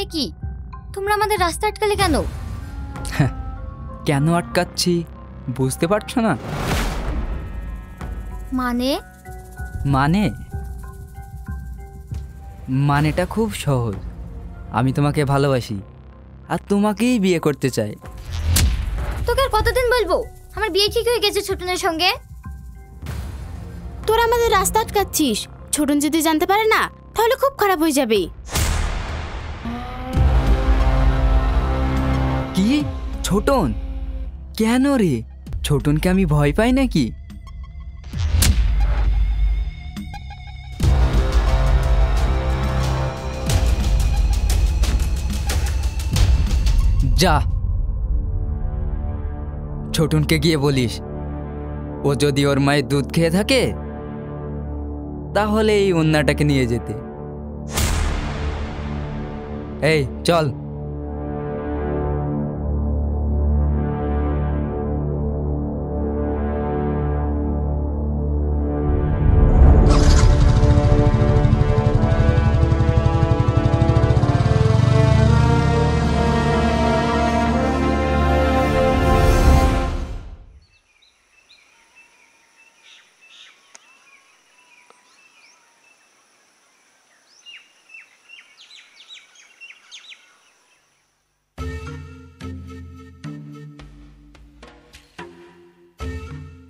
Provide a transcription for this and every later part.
এ কি, তোমরা আমাদের রাস্তা আটকালে কেন? কেন আটকাচ্ছি বুঝতে পারছো না? মানে? মানেটা খুব সহজ। আমি তোমাকে ভালোবাসি আর তোমাকেই বিয়ে করতে চাই। তোকে আর কতদিন বলবো আমার বিয়ে ঠিক হয়ে গেছে ছোটনের সঙ্গে? তোরা আমাদের রাস্তা আটকাচ্ছিস, ছোটন যদি জানতে পারে না তাহলে খুব খারাপ হয়ে যাবে। কি ছোটন? কেন রে? ছোটনকে আমি ভয় পাই নাকি? যা, ছোটনকে গিয়ে বলিস ও যদি ওর মায়ের দুধ খেয়ে থাকে তাহলে এই অন্যটাকে নিয়ে যেতে। এই চল।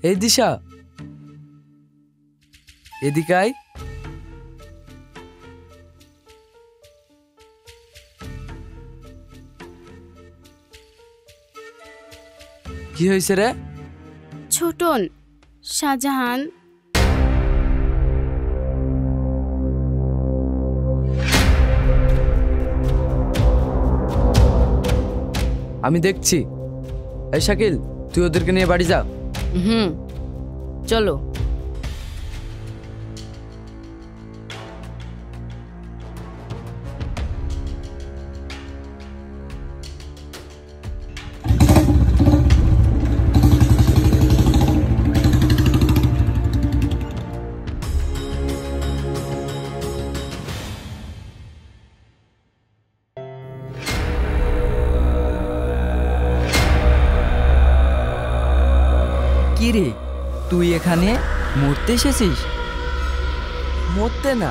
এই দিশা, এদিকে আয়। কি হয়েছে রে? ছোটন, শাহজাহান আমি দেখছি। এই শাকিল, তুই ওদেরকে নিয়ে বাড়ি যা। চলো। কি রে, তুই এখানে মরতে এসেছিস? মরতে না,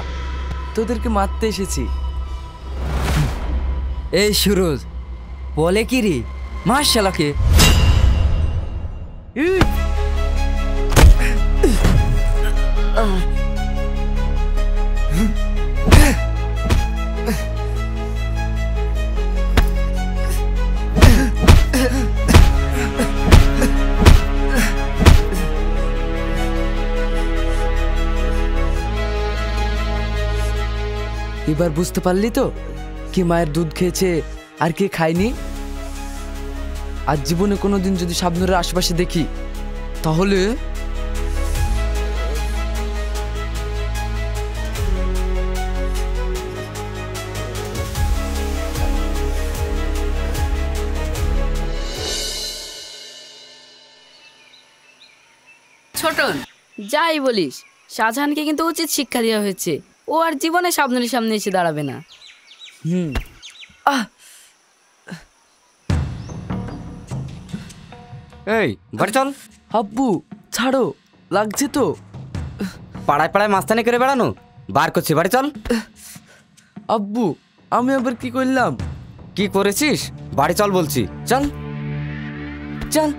তোদেরকে মারতে এসেছি। এই সুরজ, বলে কি রে, মার শালাকে। এবার বুঝতে পারলি তো কি মায়ের দুধ খেয়েছে আর কে খায়নি? আজ জীবনে কোনোদিন যদি শাবনুরের আশেপাশে দেখি তাহলে ছোটন, যাই বলিস শাহজাহানকে কিন্তু উচিত শিক্ষা দেওয়া হয়েছে। ও আর জীবনে শাবনুরের সামনে এসে দাঁড়াবে না। এই বাড়ি চল। আব্বু ছাড়ো, লাগছে তো। পাড়ায় পাড়ায় মাস্তানি করে বেড়ানো বার করছি, বাড়ি চল। আব্বু আমি আবার কি করলাম? কি করেছিস? বাড়ি চল বলছি, চল চল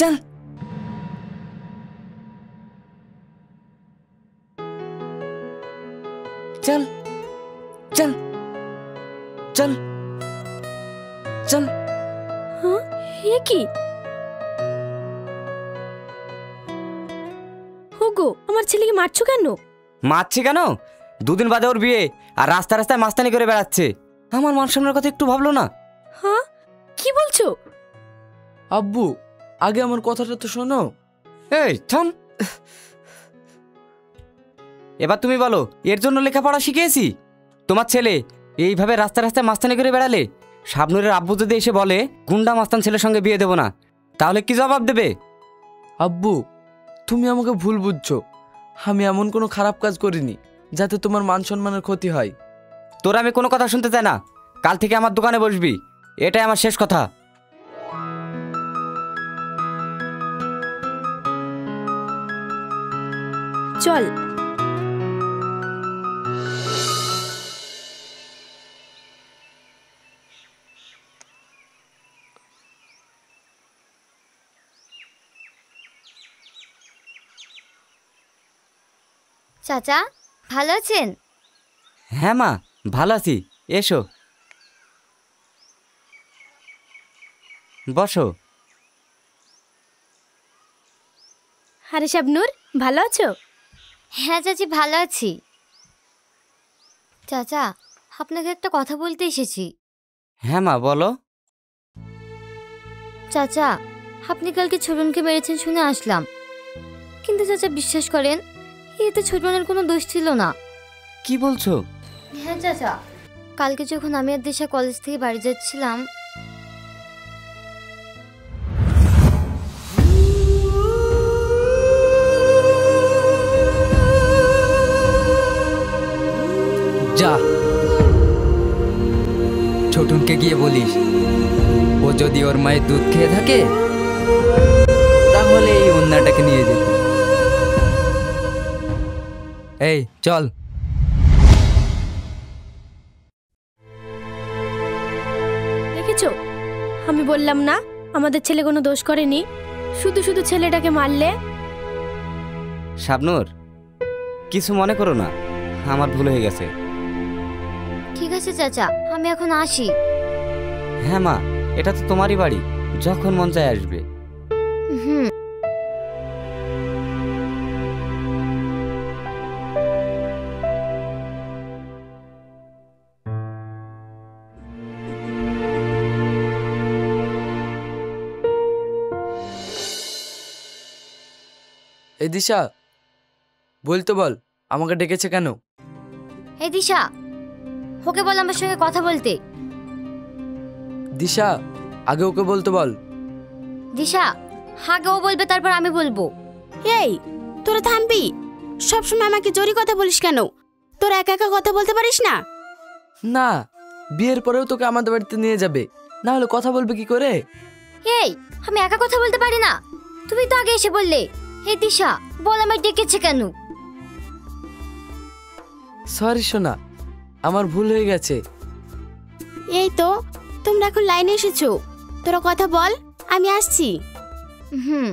চল। চল চল চল চল। এ কি? হোগো, আমার ছেলেকে মারছো কেন? মারছি কেন? দুদিন বাদে ওর বিয়ে আর রাস্তা রাস্তায় মাস্তানি করে বেড়াচ্ছে। আমার মান সম্মানের কথা একটু ভাবলো না? হ্যাঁ, কি বলছো? আব্বু আগে আমার কথাটা তো শোনো। এই থাম। এবার তুমি বলো, এর জন্য লেখাপড়া শিখিয়েছি? তোমার ছেলে এইভাবে রাস্তা রাস্তায় মাস্তানি করে বেড়ালে শাবনুরের আব্বু যদি এসে বলে গুন্ডা মাস্তান ছেলের সঙ্গে বিয়ে দেবো না, তাহলে কি জবাব দেবে? আব্বু তুমি আমাকে ভুল বুঝছো। আমি এমন কোনো খারাপ কাজ করিনি যাতে তোমার মান সম্মানের ক্ষতি হয়। তোর আমি কোনো কথা শুনতে চাই না। কাল থেকে আমার দোকানে বসবি, এটাই আমার শেষ কথা। চল। চাচা ভালো আছেন? হ্যাঁ মা, ভালো আছি। এসো বসো। আরে শাবনূর, ভালো আছো? হ্যাঁ চাচি, ভালো আছি। চাচা, আপনাকে একটা কথা বলতে এসেছি। হ্যাঁ মা, বলো। চাচা, আপনি কালকে ছোটনকে মেরেছেন শুনে আসলাম, কিন্তু চাচা বিশ্বাস করেন এতে ছোটনের কোনো দোষ ছিল না। কি বলছো? হ্যাঁ চাচা, কালকে যখন আমি আর দিশা কলেজ থেকে বাড়ি যাচ্ছিলাম, যা ছোটনকে গিয়ে বলিস ও যদি ওর মায়ের দুধ খেয়ে থাকে তাহলে এই অন্যটাকে নিয়ে যেত। এই চল। দেখেছো, আমি বললাম না আমাদের ছেলে কোনো দোষ করেনি, শুধু শুধু ছেলেটাকে মারলে। শাবনূর, কিছু মনে করো না, আমার ভুল হয়ে গেছে। ঠিক আছে চাচা, আমি এখন আসি। হ্যাঁ মা, এটা তো তোমারই বাড়ি, যখন মন চায় আসবে। হুম। এই দিশা, বলতো বল, আমাকে ডেকেছে কেন? এই দিশা, ওকে বল আমার সঙ্গে কথা বলতে। দিশা, আগে ওকে বলতো বল। দিশা, আগে ও বলবে তারপর আমি বলবো। এই তোরা থামবি? সবসময় আমাকে জোরে কথা বলিস কেন? তোরা একা একা কথা বলতে পারিস না? না, বিয়ের পরেও তোকে আমাদের বাড়িতে নিয়ে যাবে, না হলে কথা বলবে কি করে? এই, আমি একা কথা বলতে পারি না? তুমি তো আগে এসে বললে। এই দিশা, বল আমায় ডেকেছে কেন? সরি সোনা, আমার ভুল হয়ে গেছে। এই তো তোমরা এখন লাইনে এসেছো, তোরা কথা বল, আমি আসছি। হুম।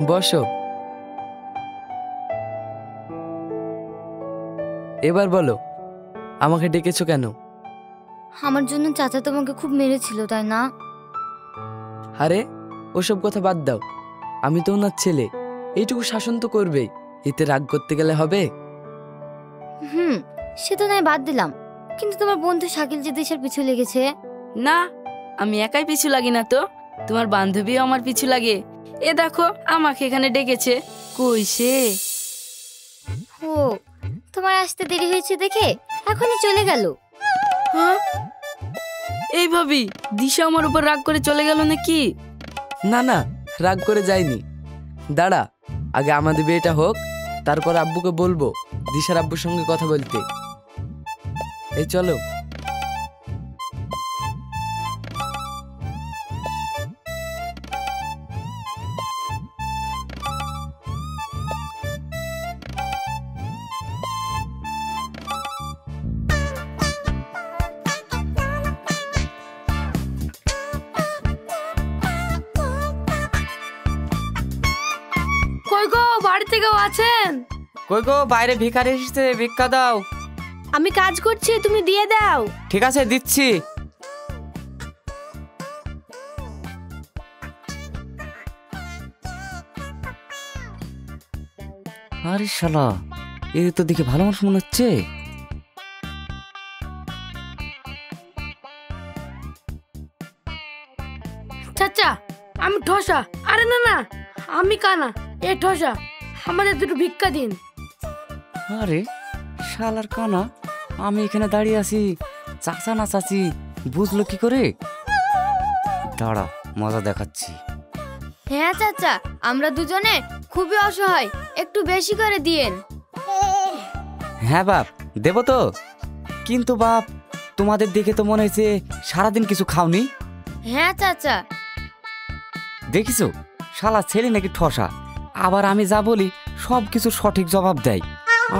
বসো। এবার বলো, আমাকে ডেকেছো কেন? আমার জন্য চাচা তোমাকে খুব মেরেছিল, তাই না? আরে ওসব কথা বাদ দাও, আমি তো ওনার ছেলে, এইটুকু শাসন তো করবেই, এতে রাগ করতে গেলে হবে? হুম, সে তো নয় বাদ দিলাম, কিন্তু তোমার বন্ধু শাকিল যে দেশের পিছু লেগেছে। না, আমি একাই পিছু লাগি না তো, তোমার বান্ধবীও আমার পিছু লাগে। এ দেখো, আমাকে এখানে ডেকেছে। কই সে? ও, তোমার আসতে দেরি হয়েছে দেখে এখনই চলে গেল। হ্যাঁ, এই ভাবি, দিশা আমার উপর রাগ করে চলে গেল নাকি? না না, রাগ করে যায়নি। দাঁড়া, আগে আমাদের বিয়েটা হোক, তারপর আব্বুকে বলবো দিশার আব্বুর সঙ্গে কথা বলতে। এই চলো। কই গো, বাড়িতে কেউ আছেন? কই গো, বাইরে ভিখারি এসেছে, ভিক্ষা দাও। আমি কাজ করছি, তুমি দিয়ে দাও। ঠিক আছে, দিচ্ছি। আরে শালা, এ তো দেখে ভালো মানুষ মনে হচ্ছে। চাচা, আমি ঠসা। আরে না না, আমি কানা, এ ঠসা। আমাদের দুটো ভিক্ষা দিন। আরে শালার কানা, আমি এখানে দাঁড়িয়ে আছি, চাচা না চাচি বুঝলো কি করে? দাঁড়া, মজা দেখাচ্ছি। হ্যাঁ চাচা, আমরা দুজনে খুবই অসহায়, একটু বেশি করে দিয়েন। হ্যাঁ বাপ, দেবো তো। কিন্তু বাপ, তোমাদের দেখে তো মনে হয়েছে সারাদিন কিছু খাওনি। হ্যাঁ চাচা। দেখিছো, শালা ছেলে নাকি ঠসা। আবার আমি যা বলি সব কিছু সঠিক জবাব দেয়।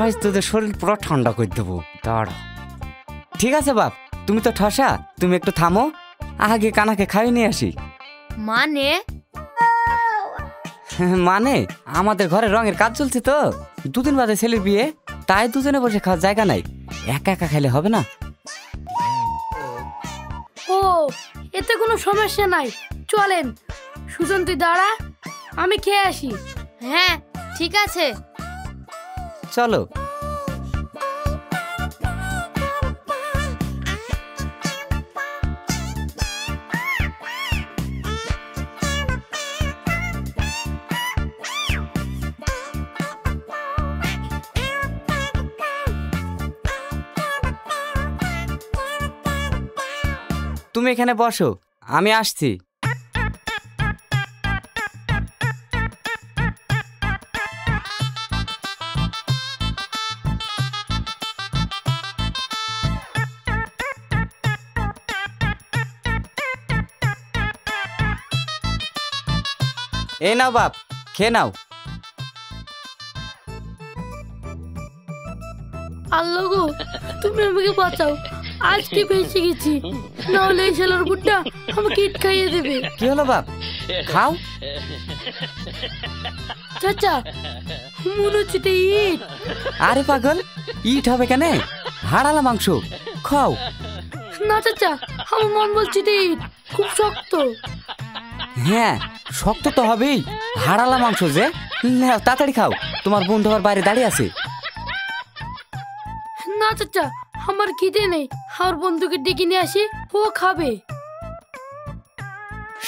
আজ তোদের শরীর পুরো ঠান্ডা করে দেবো, দাঁড়া। ঠিক আছে বাপ, তুমি তো ঠসা, তুমি একটু থামো, আগে কানাকে খাইয়ে নিয়ে আসি। মানে? মানে আমাদের ঘরে রঙের কাজ চলছে তো, দুদিন বাদে ছেলের বিয়ে, তাই দুজনে বসে খাওয়ার জায়গা নাই, একা একা খাইলে হবে না। ও, এতে কোনো সমস্যা নাই, চলেন। সুজন তুই দাঁড়া, আমি খেয়ে আসি। হ্যাঁ ঠিক আছে। চলো। তুমি এখানে বসো, আমি আসছি। এই নাও বাপ, খেয়ে নাও। আল্লাহ গো, তুমি আমাকে বাঁচাও, আজকে বেঁচে গেছি, নাহলে এই শালার বুটটা আমাকে ইট খাইয়ে দেবে। কি হলো বাপ, খাও। চাচা, মনে হচ্ছে তো ইট। আরে পাগল, ইট হবে কেন, হাড়ালা মাংস, খাও। না চাচা, আমার মন বলছে তো ইট খুব শক্ত। হ্যাঁ, শক্ত তো হবেই, হাড়ালা মাংস যে। নাও, তাড়াতাড়ি খাও, তোমার বন্ধু আবার বাইরে দাঁড়িয়ে আছে। না চাচা, আমার খিদে নেই, আমার বন্ধুকে ডেকে নিয়ে আসি, ও খাবে।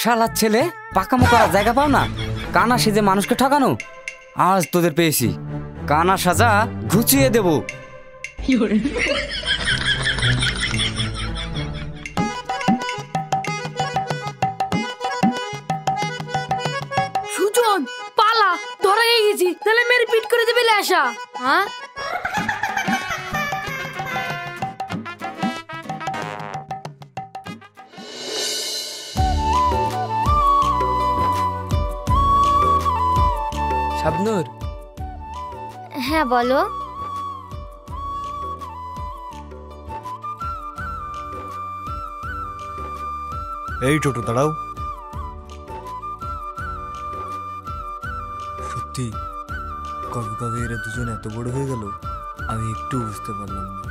শালার ছেলে, পাকামো করার জায়গা পাও না, কানা সেজে মানুষকে ঠকানো। আজ তোদের পেয়েছি, কানা সাজা ঘুচিয়ে দেব। সুজন পালা, ধরা হয়ে গেছি, তাহলে মেরে পিট করে দেবে লেসা। হ্যাঁ শাবনূর, হ্যাঁ বলো। এই টোটো দাঁড়াও। সত্যি কবে কবে এরা দুজন এত বড় হয়ে গেল, আমি একটু বুঝতে পারলাম না।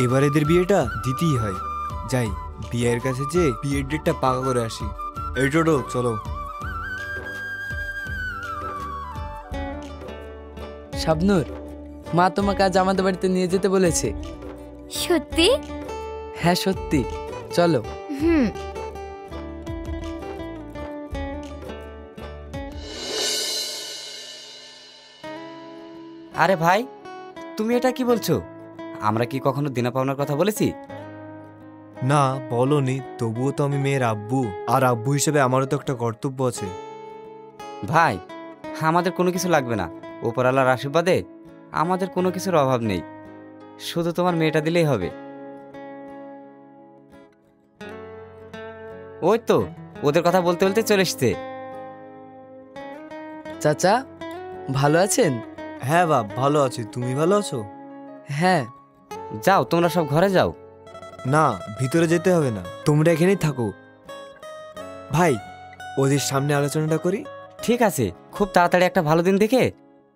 এবার এদের বিয়েটা দিতেই হয়। যাই, বিয়ের কাছে যে বিয়ের ডেটটা পাকা করে আসি। এই টোটো চলো। শাবনূর, মা তোমাকে আজ আমাদের বাড়িতে নিয়ে যেতে বলেছে। সত্যি? হ্যাঁ সত্যি, চলো। হুম। আরে ভাই, তুমি এটা কি বলছো? আমরা কি কখনো দেনা পাওনার কথা বলেছি? না বলনি, তবুও তো আমি মেয়ের আব্বু, আর আব্বু হিসেবে আমারও তো একটা কর্তব্য আছে। ভাই, আমাদের কোনো কিছু লাগবে না, ওপরওয়ালার আশীর্বাদে আমাদের কোনো কিছুর অভাব নেই, শুধু তোমার মেয়েটা দিলেই হবে। ওই তো ওদের কথা বলতে বলতে চলে এসছে। চাচা, ভালো আছেন? হ্যাঁ বাপ, ভালো আছি, তুমি ভালো আছো? হ্যাঁ। যাও, তোমরা সব ঘরে যাও। না, ভিতরে যেতে হবে না, তোমরা এখানেই থাকো। ভাই, ওদের সামনে আলোচনাটা করি। ঠিক আছে, খুব তাড়াতাড়ি একটা ভালো দিন দেখে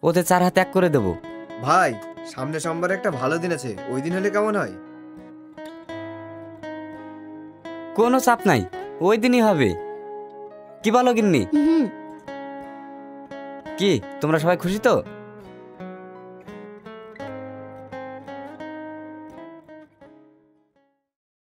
ওদের 4 হাত এক করে দেবো। ভাই, সামনে সোমবারে একটা ভালো দিন আছে, ওই দিন হলে কেমন হয়? কোনো চাপ নাই, ওই দিনই হবে। কি বলো গিন্নি? কি তোমরা সবাই খুশি তো?